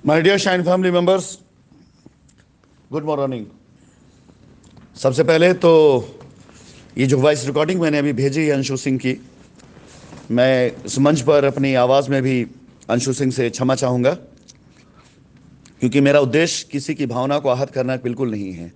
My dear shine family members, good morning. सबसे पहले तो ये जो वॉइस रिकॉर्डिंग मैंने अभी भेजी है अंशु सिंह की, मैं इस मंच पर अपनी आवाज़ में भी अंशु सिंह से क्षमा चाहूँगा, क्योंकि मेरा उद्देश्य किसी की भावना को आहत करना बिल्कुल नहीं है।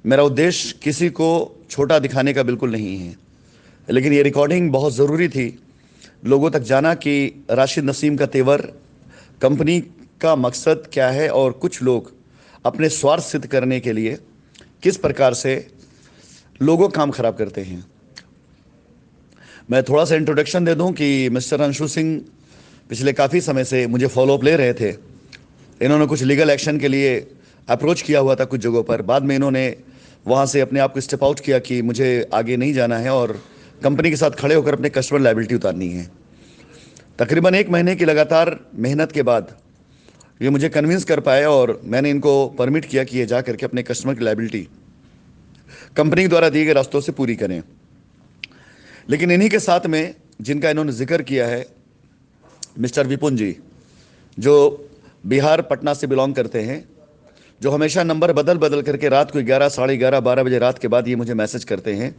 मेरा उद्देश्य किसी को छोटा दिखाने का बिल्कुल नहीं है। लेकिन ये रिकॉर्डिंग बहुत ज़रूरी थी लोगों तक जाना कि राशिद नसीम का तेवर, कंपनी का मकसद क्या है और कुछ लोग अपने स्वार्थ सिद्ध करने के लिए किस प्रकार से लोगों का काम खराब करते हैं। मैं थोड़ा सा इंट्रोडक्शन दे दूं कि मिस्टर अंशु सिंह पिछले काफ़ी समय से मुझे फॉलोअप ले रहे थे। इन्होंने कुछ लीगल एक्शन के लिए अप्रोच किया हुआ था कुछ जगहों पर। बाद में इन्होंने वहाँ से अपने आप को स्टेप आउट किया कि मुझे आगे नहीं जाना है और कंपनी के साथ खड़े होकर अपने कस्टमर लायबिलिटी उतारनी है। तकरीबन 1 महीने की लगातार मेहनत के बाद ये मुझे कन्विंस कर पाए और मैंने इनको परमिट किया कि ये जा करके अपने कस्टमर की लायबिलिटी कंपनी द्वारा दिए गए रास्तों से पूरी करें। लेकिन इन्हीं के साथ में जिनका इन्होंने जिक्र किया है, मिस्टर विपुन जी, जो बिहार पटना से बिलोंग करते हैं, जो हमेशा नंबर बदल बदल करके रात को 11, साढ़े 11, 12 बजे रात के बाद ये मुझे मैसेज करते हैं,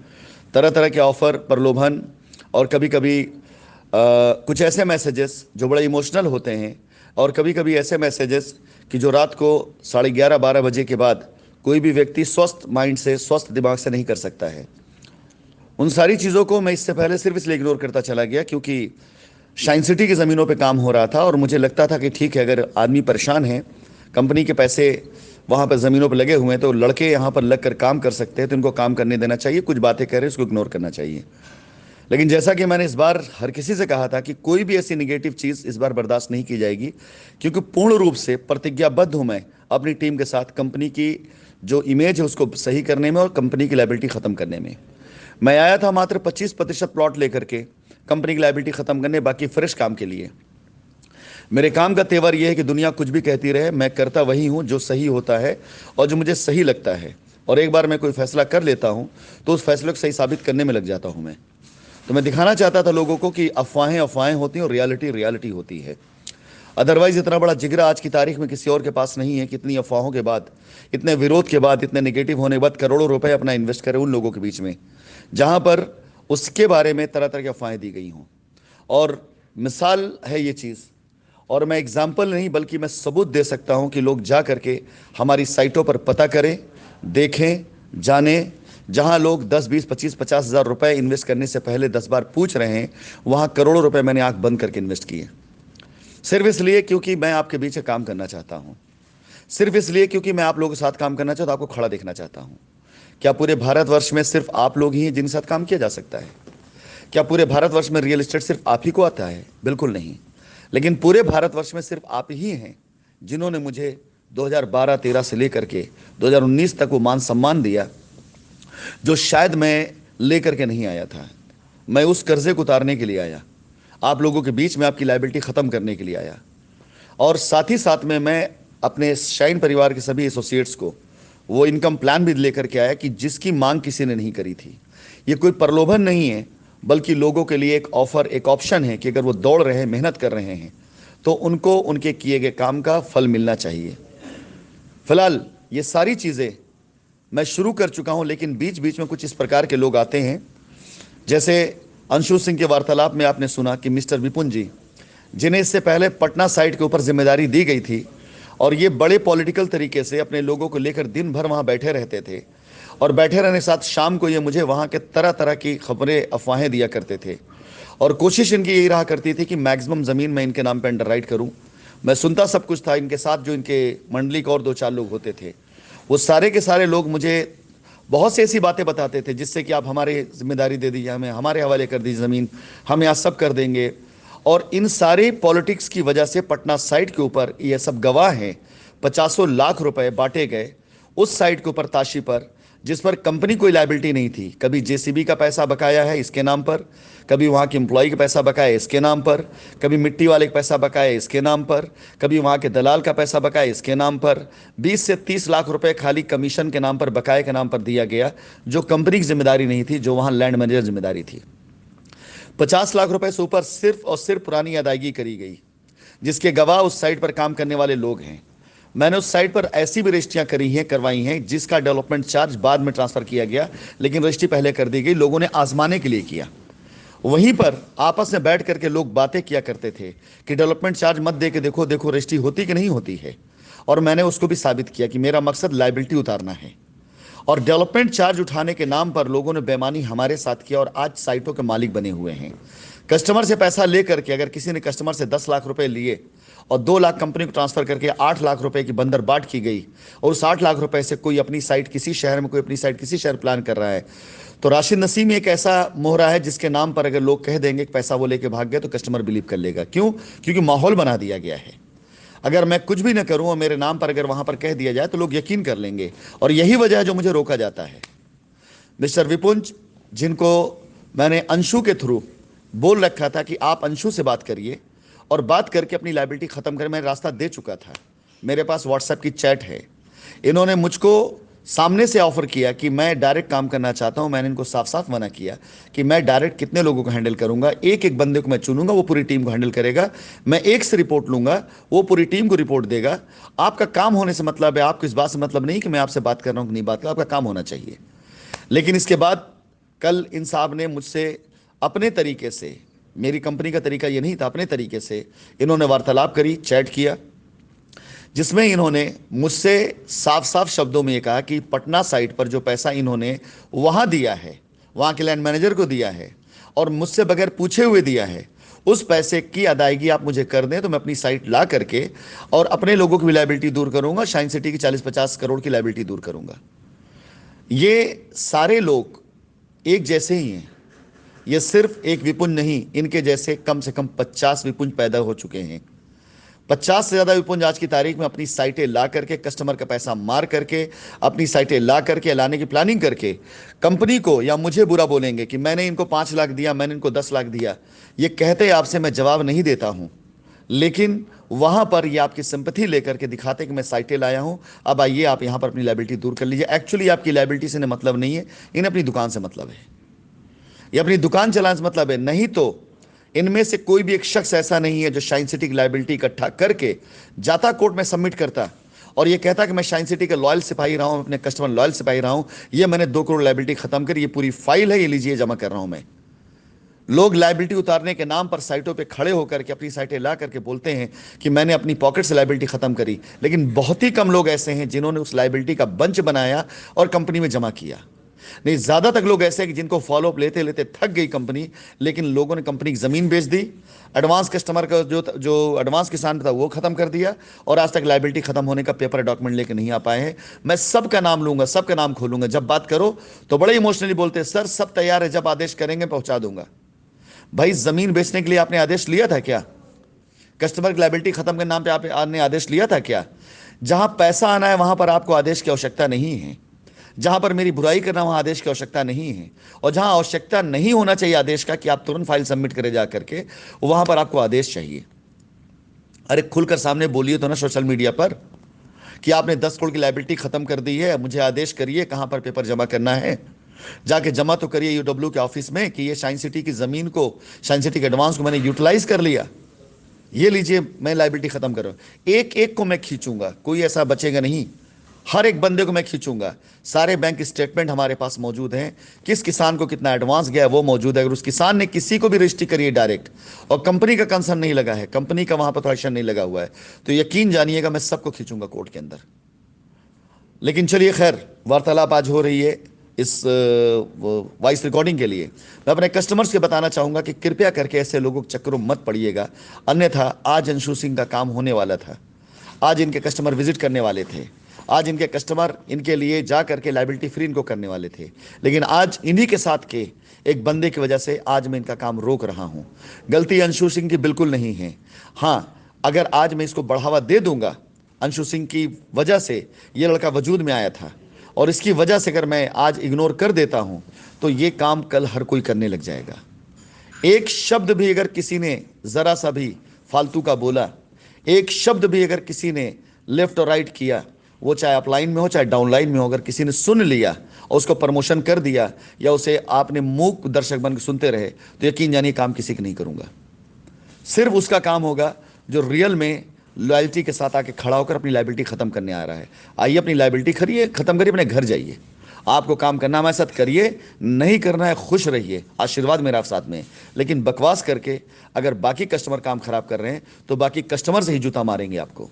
तरह तरह के ऑफ़र, प्रलोभन, और कभी कभी कुछ ऐसे मैसेजेस जो बड़े इमोशनल होते हैं, और कभी कभी ऐसे मैसेजेस कि जो रात को साढ़े 11, 12 बजे के बाद कोई भी व्यक्ति स्वस्थ माइंड से, स्वस्थ दिमाग से नहीं कर सकता है। उन सारी चीज़ों को मैं इससे पहले सिर्फ इसलिए इग्नोर करता चला गया क्योंकि शाइन सिटी की ज़मीनों पे काम हो रहा था और मुझे लगता था कि ठीक है, अगर आदमी परेशान है, कंपनी के पैसे वहाँ पर ज़मीनों पर लगे हुए हैं, तो लड़के यहाँ पर लग कर काम कर सकते हैं, तो इनको काम करने देना चाहिए। कुछ बातें कह रहे हैं उसको इग्नोर करना चाहिए। लेकिन जैसा कि मैंने इस बार हर किसी से कहा था कि कोई भी ऐसी निगेटिव चीज़ इस बार बर्दाश्त नहीं की जाएगी, क्योंकि पूर्ण रूप से प्रतिज्ञाबद्ध हूँ मैं अपनी टीम के साथ कंपनी की जो इमेज है उसको सही करने में और कंपनी की लायबिलिटी ख़त्म करने में। मैं आया था मात्र 25% प्लॉट लेकर के कंपनी की लायबिलिटी ख़त्म करने, बाकी फ्रेश काम के लिए। मेरे काम का तेवर यह है कि दुनिया कुछ भी कहती रहे, मैं करता वही हूँ जो सही होता है और जो मुझे सही लगता है। और एक बार मैं कोई फैसला कर लेता हूँ तो उस फैसले को सही साबित करने में लग जाता हूँ मैं। तो मैं दिखाना चाहता था लोगों को कि अफवाहें अफवाहें होती हैं और रियलिटी रियलिटी होती है। अदरवाइज इतना बड़ा जिगरा आज की तारीख में किसी और के पास नहीं है कि इतनी अफवाहों के बाद, इतने विरोध के बाद, इतने नेगेटिव होने के बाद करोड़ों रुपए अपना इन्वेस्ट करे उन लोगों के बीच में जहां पर उसके बारे में तरह तरह की अफवाहें दी गई हों। और मिसाल है ये चीज़, और मैं एग्जाम्पल नहीं बल्कि मैं सबूत दे सकता हूं कि लोग जा करके हमारी साइटों पर पता करें, देखें, जानें। जहां लोग 10, 20, 25, 50 हज़ार रुपए इन्वेस्ट करने से पहले 10 बार पूछ रहे हैं, वहां करोड़ों रुपए मैंने आंख बंद करके इन्वेस्ट किए। सिर्फ इसलिए क्योंकि मैं आपके बीच काम करना चाहता हूं, सिर्फ इसलिए क्योंकि मैं आप लोगों के साथ काम करना चाहता हूं, आपको खड़ा देखना चाहता हूं। क्या पूरे भारतवर्ष में सिर्फ आप लोग ही हैं जिनके साथ काम किया जा सकता है? क्या पूरे भारतवर्ष में रियल एस्टेट सिर्फ आप ही को आता है? बिल्कुल नहीं। लेकिन पूरे भारतवर्ष में सिर्फ आप ही हैं जिन्होंने मुझे 2012-13 से लेकर के 2019 तक वो मान सम्मान दिया जो शायद मैं लेकर के नहीं आया था। मैं उस कर्जे को उतारने के लिए आया, आप लोगों के बीच में आपकी लायबिलिटी ख़त्म करने के लिए आया। और साथ ही साथ में मैं अपने शाइन परिवार के सभी एसोसिएट्स को वो इनकम प्लान भी लेकर के आया कि जिसकी मांग किसी ने नहीं करी थी। ये कोई प्रलोभन नहीं है, बल्कि लोगों के लिए एक ऑफर, एक ऑप्शन है कि अगर वो दौड़ रहे हैं, मेहनत कर रहे हैं, तो उनको उनके किए गए काम का फल मिलना चाहिए। फिलहाल ये सारी चीज़ें मैं शुरू कर चुका हूं, लेकिन बीच बीच में कुछ इस प्रकार के लोग आते हैं, जैसे अंशु सिंह के वार्तालाप में आपने सुना कि मिस्टर विपुन जी, जिन्हें इससे पहले पटना साइट के ऊपर जिम्मेदारी दी गई थी, और ये बड़े पॉलिटिकल तरीके से अपने लोगों को लेकर दिन भर वहाँ बैठे रहते थे, और बैठे रहने के साथ शाम को ये मुझे वहाँ के तरह तरह की खबरें, अफवाहें दिया करते थे। और कोशिश इनकी यही रहा करती थी कि मैक्सिमम ज़मीन मैं इनके नाम पर अंडरराइट करूँ। मैं सुनता सब कुछ था। इनके साथ जो इनके मंडली के और 2-4 लोग होते थे, वो सारे के सारे लोग मुझे बहुत सी ऐसी बातें बताते थे जिससे कि आप हमारी जिम्मेदारी दे दीजिए, हमें हमारे हवाले कर दीजिए ज़मीन, हम यहाँ सब कर देंगे। और इन सारे पॉलिटिक्स की वजह से पटना साइट के ऊपर, ये सब गवाह हैं, 50 लाख रुपए बांटे गए उस साइट के ऊपर, ताशी पर, जिस पर कंपनी कोई लायबिलिटी नहीं थी। कभी जेसीबी का पैसा बकाया है इसके नाम पर, कभी वहाँ के एम्प्लॉय का पैसा बकाया है इसके नाम पर, कभी मिट्टी वाले का पैसा बकाया है इसके नाम पर, कभी वहाँ के दलाल का पैसा बकाया है इसके नाम पर। 20 से 30 लाख रुपए खाली कमीशन के नाम पर, बकाये के नाम पर दिया गया, जो कंपनी की जिम्मेदारी नहीं थी, जो वहाँ लैंड मैनेजर जिम्मेदारी थी। 50 लाख रुपए से ऊपर सिर्फ और सिर्फ पुरानी अदायगी करी गई, जिसके गवाह उस साइट पर काम करने वाले लोग हैं। मैंने उस साइट पर ऐसी भी रजिस्ट्रियां करवाई हैं जिसका डेवलपमेंट चार्ज बाद में ट्रांसफर किया गया, लेकिन रजिस्ट्री पहले कर दी गई, लोगों ने आजमाने के लिए किया। वहीं पर आपस में बैठ करके लोग बातें किया करते थे कि डेवलपमेंट चार्ज मत दे के देखो देखो रजिस्ट्री होती कि नहीं होती है, और मैंने उसको भी साबित किया कि मेरा मकसद लायबिलिटी उतारना है। और डेवलपमेंट चार्ज उठाने के नाम पर लोगों ने बेईमानी हमारे साथ किया और आज साइटों के मालिक बने हुए हैं। कस्टमर से पैसा लेकर के, अगर किसी ने कस्टमर से 10 लाख रुपए लिए और 2 लाख कंपनी को ट्रांसफर करके 8 लाख रुपए की बंदरबाट की गई, और उस 8 लाख रुपए से कोई अपनी साइट किसी शहर में, कोई अपनी साइट किसी शहर प्लान कर रहा है, तो राशिद नसीम एक ऐसा मोहरा है जिसके नाम पर अगर लोग कह देंगे कि पैसा वो लेके भाग गए तो कस्टमर बिलीव कर लेगा। क्यों? क्योंकि माहौल बना दिया गया है। अगर मैं कुछ भी ना करूं और मेरे नाम पर अगर वहां पर कह दिया जाए तो लोग यकीन कर लेंगे, और यही वजह है जो मुझे रोका जाता है। मिस्टर विपुंज, जिनको मैंने अंशु के थ्रू बोल रखा था कि आप अंशु से बात करिए और बात करके अपनी लायबिलिटी खत्म करें, मैं रास्ता दे चुका था, मेरे पास व्हाट्सएप की चैट है। इन्होंने मुझको सामने से ऑफर किया कि मैं डायरेक्ट काम करना चाहता हूं। मैंने इनको साफ साफ मना किया कि मैं डायरेक्ट कितने लोगों को हैंडल करूंगा, एक एक बंदे को मैं चुनूंगा, वो पूरी टीम को हैंडल करेगा। मैं एक से रिपोर्ट लूंगा, वो पूरी टीम को रिपोर्ट देगा। आपका काम होने से मतलब है, आपको इस बात से मतलब नहीं कि मैं आपसे बात कर रहा हूं कि नहीं बात कर, आपका काम होना चाहिए। लेकिन इसके बाद कल इन साहब ने मुझसे अपने तरीके से, मेरी कंपनी का तरीका ये नहीं था, अपने तरीके से इन्होंने वार्तालाप करी, चैट किया, जिसमें इन्होंने मुझसे साफ साफ शब्दों में ये कहा कि पटना साइट पर जो पैसा इन्होंने वहां दिया है, वहां के लैंड मैनेजर को दिया है और मुझसे बगैर पूछे हुए दिया है, उस पैसे की अदायगी आप मुझे कर दें तो मैं अपनी साइट ला करके और अपने लोगों की भी लायबिलिटी दूर करूंगा, शाइन सिटी की 40-50 करोड़ की लायबिलिटी दूर करूंगा। ये सारे लोग एक जैसे ही हैं। ये सिर्फ एक विपुंज नहीं, इनके जैसे कम से कम 50 विपुंज पैदा हो चुके हैं। 50 से ज़्यादा विपुंज आज की तारीख में अपनी साइटें ला करके, कस्टमर का पैसा मार करके, अपनी साइटें ला करके, लाने की प्लानिंग करके कंपनी को या मुझे बुरा बोलेंगे कि मैंने इनको 5 लाख दिया, मैंने इनको 10 लाख दिया। ये कहते आपसे मैं जवाब नहीं देता हूं, लेकिन वहां पर ये आपकी सिंपैथी लेकर के दिखाते कि मैं साइटें लाया हूं, अब आइए आप यहां पर अपनी लायबिलिटी दूर कर लीजिए। एक्चुअली आपकी लायबिलिटी से इन्हें मतलब नहीं है, इन्हें अपनी दुकान से मतलब है, ये अपनी दुकान चलाने से मतलब है। नहीं तो इनमें से कोई भी एक शख्स ऐसा नहीं है जो शाइन सिटी की लायबिलिटी इकट्ठा करके जाता कोर्ट में सबमिट करता और ये कहता कि मैं शाइन सिटी का लॉयल सिपाही रहा हूं, अपने कस्टमर लॉयल सिपाही रहा हूं, ये मैंने 2 करोड़ लायबिलिटी खत्म करी, ये पूरी फाइल है, ये लीजिए जमा कर रहा हूं मैं। लोग लायबिलिटी उतारने के नाम पर साइटों पे खड़े होकर के अपनी साइटें ला करके बोलते हैं कि मैंने अपनी पॉकेट से लायबिलिटी खत्म करी, लेकिन बहुत ही कम लोग ऐसे हैं जिन्होंने उस लायबिलिटी का बंच बनाया और कंपनी में जमा किया। नहीं, ज्यादातर लोग ऐसे हैं कि जिनको फॉलोअप लेते लेते थक गई कंपनी, लेकिन लोगों ने कंपनी की जमीन बेच दी, एडवांस कस्टमर का जो एडवांस किसान था वो खत्म कर दिया, और आज तक लायबिलिटी खत्म होने का पेपर डॉक्यूमेंट लेके नहीं आ पाए हैं। मैं सबका नाम लूंगा, सबका नाम खोलूंगा। जब बात करो तो बड़े इमोशनली बोलते हैं, सर सब तैयार है, जब आदेश करेंगे पहुंचा दूंगा। भाई, जमीन बेचने के लिए आपने आदेश लिया था क्या? कस्टमर की लायबिलिटी खत्म करने के नाम पे आपने आदेश लिया था क्या? जहां पैसा आना है वहां पर आपको आदेश की आवश्यकता नहीं है, जहां पर मेरी बुराई करना वहां आदेश की आवश्यकता नहीं है, और जहां आवश्यकता नहीं होना चाहिए आदेश का कि आप तुरंत फाइल सबमिट करे जा करके, वहां पर आपको आदेश चाहिए। अरे खुलकर सामने बोलिए तो ना सोशल मीडिया पर कि आपने 10 करोड़ की लायबिलिटी खत्म कर दी है, मुझे आदेश करिए कहां पर पेपर जमा करना है। जाके जमा तो करिए यूडब्ल्यू के ऑफिस में कि ये शाइन सिटी की जमीन को, शाइन सिटी के एडवांस को मैंने यूटिलाइज कर लिया, ये लीजिए मैं लायबिलिटी खत्म कर रहा हूं। एक एक को मैं खींचूंगा, कोई ऐसा बचेगा नहीं, हर एक बंदे को मैं खींचूंगा। सारे बैंक स्टेटमेंट हमारे पास मौजूद हैं, किस किसान को कितना एडवांस गया है वो मौजूद है। अगर उस किसान ने किसी को भी रजिस्ट्री करी है डायरेक्ट और कंपनी का कंसर्न नहीं लगा है, कंपनी का वहां पर ट्रांजेक्शन नहीं लगा हुआ है, तो यकीन जानिएगा मैं सबको खींचूंगा कोर्ट के अंदर। लेकिन चलिए खैर, वार्तालाप आज हो रही है इस वॉइस रिकॉर्डिंग के लिए। मैं अपने कस्टमर्स के बताना चाहूंगा कि कृपया करके ऐसे लोगों के चक्करों मत पड़िएगा, अन्यथा आज अंशु सिंह का काम होने वाला था, आज इनके कस्टमर विजिट करने वाले थे, आज इनके कस्टमर इनके लिए जा करके लायबिलिटी फ्री इनको करने वाले थे, लेकिन आज इन्हीं के साथ के एक बंदे की वजह से आज मैं इनका काम रोक रहा हूं। गलती अंशु सिंह की बिल्कुल नहीं है। हां, अगर आज मैं इसको बढ़ावा दे दूंगा, अंशु सिंह की वजह से ये लड़का वजूद में आया था, और इसकी वजह से अगर मैं आज इग्नोर कर देता हूं तो ये काम कल हर कोई करने लग जाएगा। एक शब्द भी अगर किसी ने जरा सा भी फालतू का बोला, एक शब्द भी अगर किसी ने लेफ्ट और राइट किया, वो चाहे अपलाइन में हो चाहे डाउनलाइन में हो, अगर किसी ने सुन लिया और उसको प्रमोशन कर दिया या उसे आपने मूक दर्शक बन के सुनते रहे, तो यकीन जानिए काम किसी का नहीं करूंगा। सिर्फ उसका काम होगा जो रियल में लॉयल्टी के साथ आके खड़ा होकर अपनी लाइबिलिटी खत्म करने आ रहा है। आइए अपनी लाइबिलिटी खरीए, खत्म करिए, अपने घर जाइए। आपको काम करना है हमारे साथ करिए, नहीं करना है खुश रहिए, आशीर्वाद मेरा साथ में। लेकिन बकवास करके अगर बाकी कस्टमर काम खराब कर रहे हैं तो बाकी कस्टमर से ही जूता मारेंगे आपको।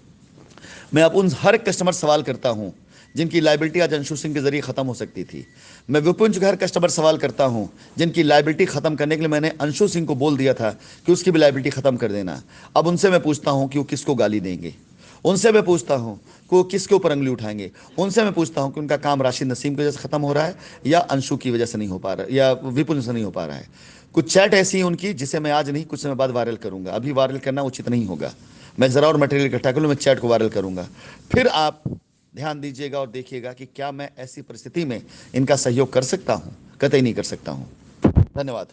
मैं अब उन हर कस्टमर सवाल करता हूं जिनकी लाइबिलिटी आज अंशु सिंह के जरिए खत्म हो सकती थी। मैं विपुंज के हर कस्टमर सवाल करता हूं जिनकी लाइबिलिटी खत्म करने के लिए मैंने अंशु सिंह को बोल दिया था कि उसकी भी लाइबिलिटी खत्म कर देना। अब उनसे मैं पूछता हूं कि वो किसको गाली देंगे, उनसे मैं पूछता हूं कि वो किसके ऊपर अंगली उठाएंगे, उनसे मैं पूछता हूं कि उनका काम राशिद नसीम की वजह से खत्म हो रहा है या अंशु की वजह से नहीं हो पा रहा है या विपुंज से नहीं हो पा रहा है। कुछ चैट ऐसी है उनकी जिसे मैं आज नहीं कुछ समय बाद वायरल करूंगा। अभी वायरल करना उचित नहीं होगा। मैं जरा और मटेरियल इकट्ठा कर लूँ, मैं चैट को वायरल करूंगा। फिर आप ध्यान दीजिएगा और देखिएगा कि क्या मैं ऐसी परिस्थिति में इनका सहयोग कर सकता हूं। कतई नहीं कर सकता हूं। धन्यवाद।